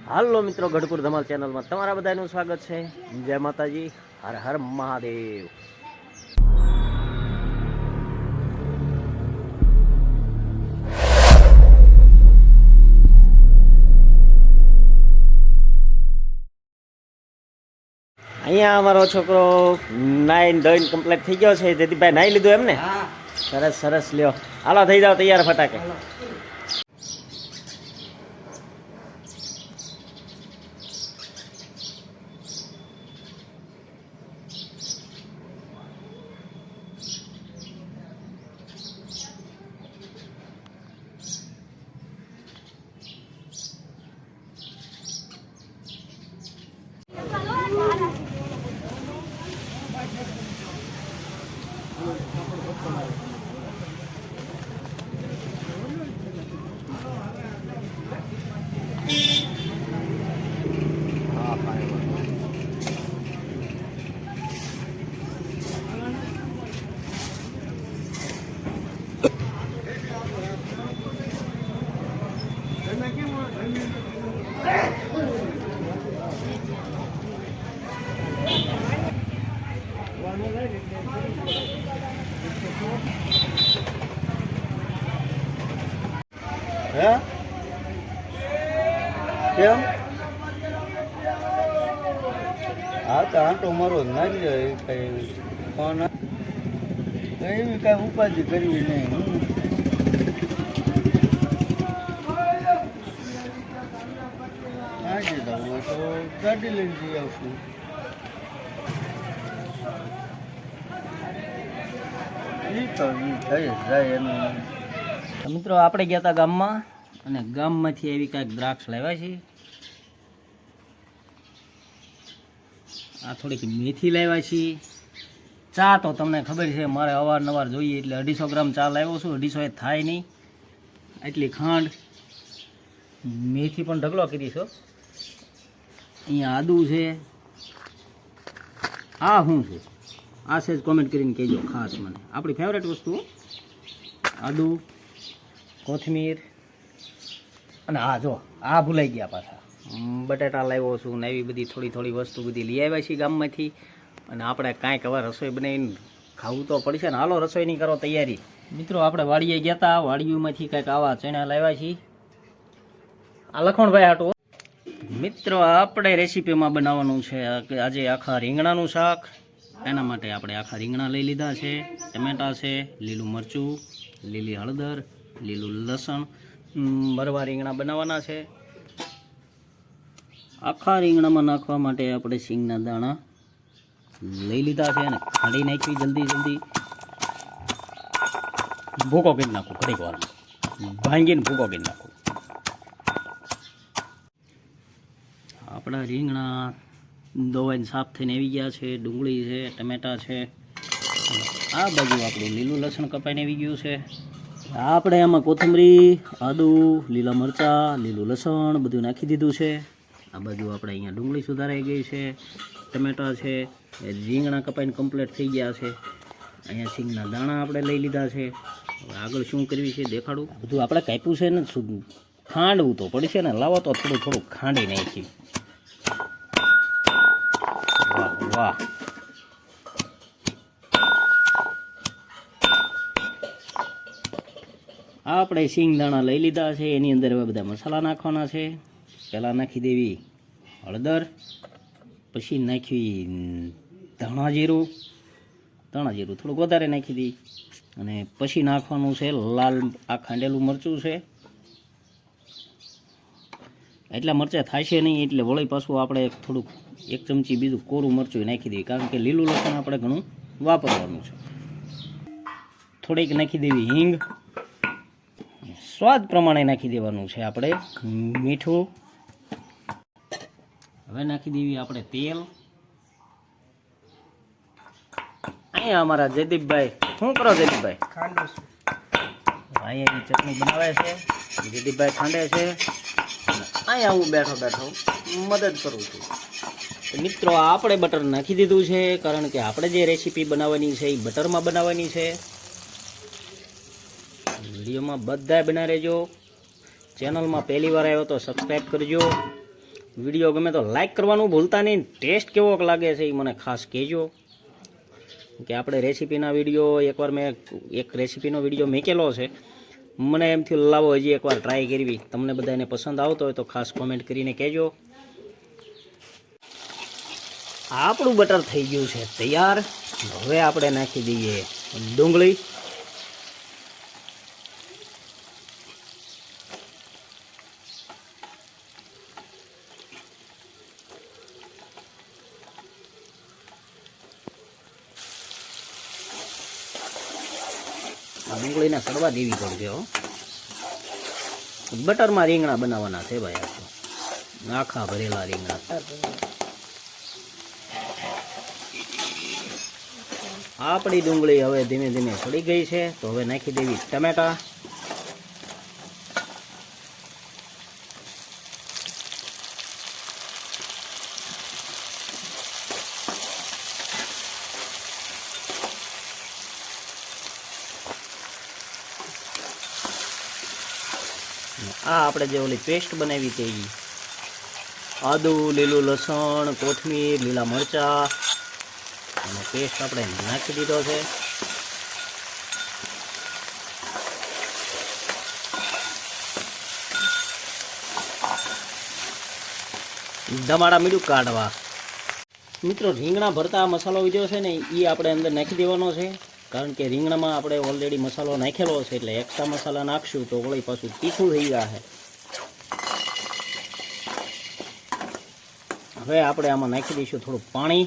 હાલો મિત્રો, ગઢપુર ધમાલ ચેનલમાં તમારા બધાનું સ્વાગત છે. જય માતાજી, હર હર મહાદેવ. અહીંયા અમારો છોકરો નાઈન ધોઈને કમ્પ્લીટ થઈ ગયો છે. જયદીપભાઈ નાઈ લીધું એમ ને? સરસ સરસ, લ્યો હાલો થઈ જાવ તૈયાર ફટાકે. હે કેમ? હા તો આંટો મારો જ નાખી જાય. કઈ ફોન એવી કઈ ઉપાધિ કરવી નહીં. નાખી દઉં તો ગાડી લઈને જઈ આવશું. એ તો એ થઈ જાય એનું. મિત્રો આપણે ગયા હતા ગામમાં અને ગામમાંથી એવી કાંઈક દ્રાક્ષ લાવ્યા છે. આ થોડીક મેથી લાવ્યા છીએ. ચા તો તમને ખબર છે મારે અવારનવાર જોઈએ એટલે 250 ગ્રામ ચા લાવ્યો છું. 250 એ થાય નહીં. એટલી ખાંડ, મેથી પણ ઢગલો કરી છો. અહીંયા આદુ છે. આ શું છે? આ છે જ કોમેન્ટ કરીને કહેજો ખાસ મને. આપણી ફેવરેટ વસ્તુ આદુ, કોથમીર અને આ જો આ ભૂલાઈ ગયા પાછા બટાટા લાવ્યો છું ને એવી બધી થોડી થોડી વસ્તુ બધી લઈ આવ્યા છીએ ગામમાંથી. અને આપણે કાંઈક હવે રસોઈ બનાવીને ખાવું તો પડશે ને. હાલો રસોઈની કરો તૈયારી. મિત્રો આપણે વાડીએ ગયા હતા. વાડીઓમાંથી કાંઈક આવા ચણા લાવ્યા છીએ. આ લખણભાઈ હાટો. મિત્રો આપણે રેસીપીમાં બનાવવાનું છે આજે આખા રીંગણાનું શાક. એના માટે આપણે આખા રીંગણા લઈ લીધા છે, ટમેટા છે, લીલું મરચું, લીલી હળદર, લીલું લસણ. મરવા રીંગણા બનાવવાના છે. આખા રીંગણામાં નાખવા માટે આપણે સિંગના દાણા લઈ લીધા છે અને ખાંડી નાખવી જલ્દી જલ્દી. ભૂકો કરી નાખું, ઘડીક વાર ભાંગીને ભૂકો કરી નાખું. આપણા રીંગણા ધોવાઈને સાફ થઈને આવી ગયા છે. ડુંગળી છે, ટમેટા છે. આ બાજુ આપણું લીલું લસણ કપાઈને આવી ગયું છે. આપણે આમાં કોથમરી, આદુ, લીલા મરચાં, લીલું લસણ બધું નાખી દીધું છે. આ બાજુ આપણે અહીંયા ડુંગળી સુધારાઈ ગઈ છે, ટમેટા છે, રીંગણા કપાઈને કમ્પ્લીટ થઈ ગયા છે. અહીંયા સિંગના દાણા આપણે લઈ લીધા છે. હવે આગળ શું કરવી છે દેખાડું. બધું આપણે કાપ્યું છે ને, ખાંડવું તો પડશે ને. લાવો તો થોડું થોડું ખાંડી નાખી. વાહ વાહ. આપણે સિંગદાણા લઈ લીધા છે. એની અંદર હવે બધા મસાલા નાખવાના છે. પહેલાં નાખી દેવી હળદર, પછી નાખવી ધાણા જીરું થોડુંક વધારે નાખી દઈ. અને પછી નાખવાનું છે લાલ આ ખાંડેલું મરચું છે. એટલા મરચાં થશે નહીં એટલે વળી પાછું આપણે થોડુંક 1 ચમચી બીજું કોરું મરચું નાખી દઈએ, કારણ કે લીલું લસણ આપણે ઘણું વાપરવાનું છે. થોડીક નાખી દેવી હિંગ, સ્વાદ પ્રમાણે નાખી દેવાનું છે આપણે મીઠું. હવે નાખી દેવી આપણે તેલ. અહીંયા અમારા જયદીપભાઈ શું કરો? જયદીપભાઈ અહીંયા ચટણી બનાવે છે. જયદીપભાઈ ખાંડે છે. અહીંયા હું બેઠો બેઠો મદદ કરું છું. મિત્રો આપણે બટર નાખી દીધું છે, કારણ કે આપણે જે રેસીપી બનાવવાની છે એ બટરમાં બનાવવાની છે. વિડીયોમાં બધાય બના રહેજો. ચેનલમાં પહેલી વાર આવ્યો તો સબસ્ક્રાઈબ કરજો. વિડીયો ગમે તો લાઈક કરવાનું ભૂલતા નહીં. ટેસ્ટ કેવો લાગે છે એ મને ખાસ કહેજો. કે આપણે રેસીપીના વિડીયો એકવાર મેં એક રેસીપીનો વિડીયો મૂકેલો છે. મને એમ થયું લાવો હજી એકવાર ટ્રાય કરવી. તમને બધાને પસંદ આવતો હોય તો ખાસ કોમેન્ટ કરીને કહેજો. આપણું બટર થઈ ગયું છે તૈયાર. હવે આપણે નાખી દઈએ ડુંગળી. ડુંગળીને સડવા દેવી પડશે હો. બટરમાં રીંગણા બનાવવાના છે ભાઈ. આ તો આખા ભરેલા રીંગણા. આપણી ડુંગળી હવે ધીમે ધીમે સડી ગઈ છે. તો હવે નાખી દેવી ટમેટા. આ આપણે જે ઓલી પેસ્ટ બનાવી હતી, આદુ, લીલું લસણ, કોથમીર, લીલા મરચાં અને પેસ્ટ આપણે નાખી દીધો છે. ધમાડા મીઠું કાઢવા. મિત્રો રીંગણા ભરતા મસાલો વિડીયો છે ને એ આપણે અંદર નાખી દેવાનો છે. કારણ કે રીંગણામાં આપણે ઓલરેડી મસાલો નાખેલો છે એટલે એક્સ્ટ્રા મસાલા નાખશું તો વળી પાછું તીખું થઈ જશે. હવે આપણે આમાં નાખી દઈશું થોડું પાણી.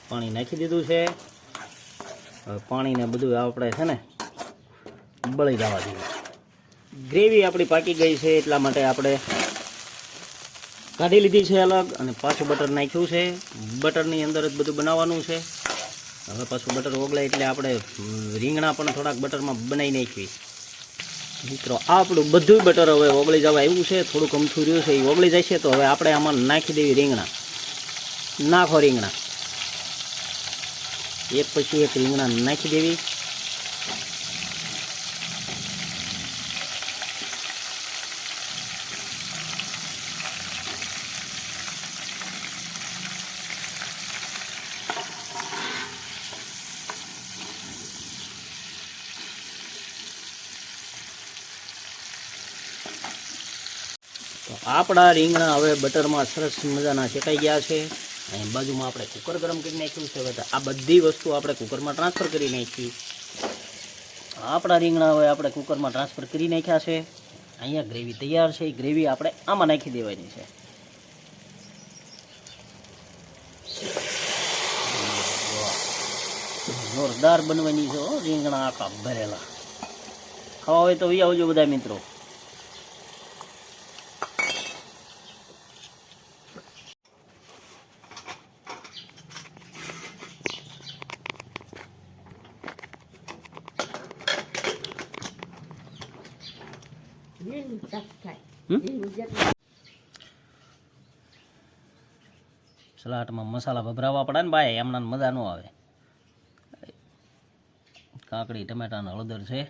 પાણી નાખી દીધું છે. હવે પાણીને બધું આપણે છે ને બળી જવા દઈએ. ગ્રેવી આપણી પાકી ગઈ છે એટલા માટે આપણે કાઢી લીધી છે અલગ અને પાછું બટર નાખ્યું છે. બટરની અંદર જ બધું બનાવવાનું છે. હવે પાછું બટર ઓગળે એટલે આપણે રીંગણા પણ થોડાક બટરમાં બનાવી નાખવી. મિત્રો આપણું બધું બટર હવે ઓગળી જવા આવ્યું છે. થોડુંક અમથું રહ્યું છે એ ઓગળી જાય છે. તો હવે આપણે આમાં નાખી દેવી રીંગણા. નાખો રીંગણા. એક પછી એક રીંગણા નાખી દેવી. તો આપણા રીંગણા હવે બટરમાં સરસ મજાના શેકાઈ ગયા છે. અહીં બાજુમાં આપણે કુકર ગરમ કરી નાખ્યું છે. હવે આ બધી વસ્તુ આપણે કુકરમાં ટ્રાન્સફર કરી નાખી. આપણા રીંગણા હવે આપણે કુકરમાં ટ્રાન્સફર કરી નાખ્યા છે. અહીંયા ગ્રેવી તૈયાર છે. ગ્રેવી આપણે આમાં નાખી દેવાની છે. જોરદાર બનવાની છે રીંગણા આખા ભરેલા. ખાવા હોય તો આવજો બધા મિત્રો. સલાડમાં મસાલા ભભરાવવા પડે ને ભાઈ, એમના મજા ન આવે. કાકડી, ટમેટાનો હળદર છે.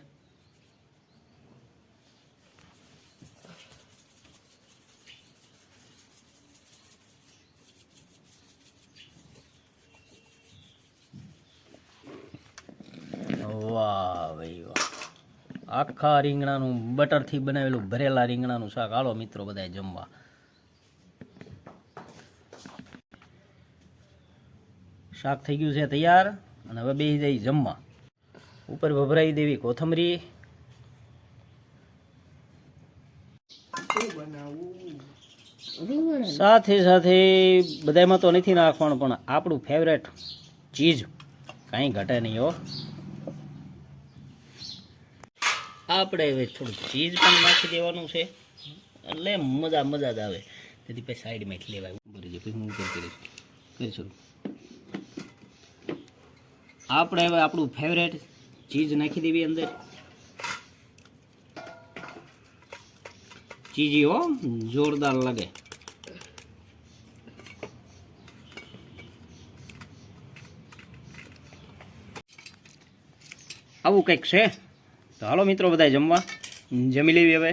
વાહ ભાઈ વાહ. આખા રીંગણાનું બટરથી બનાવેલું ભરેલા રીંગણાનું શાક. હાલો મિત્રો બધાય જમવા. શાક થઈ ગયું છે તૈયાર અને હવે બેસી જઈ જમવા. ઉપર ભભરાઈ દેવી કોથમરી. સાથે સાથે બધામાં તો નથી નાખવાનું પણ આપણું ફેવરેટ ચીઝ કાંઈ ઘટે નહીં હો. આપણે હવે થોડું ચીઝ પણ નાખી દેવાનું છે એટલે મજા જ આવે. તેથી પછી સાઈડમાં લેવાય. પછી હું ઉપર કરીશું. આપણે હવે આપણું ફેવરેટ ચીઝ નાખી દેવી અંદર. ચીઝી હો, જોરદાર લાગે. આવું કંઈક છે. તો હાલો મિત્રો બધા જમવા જમી લેવી હવે.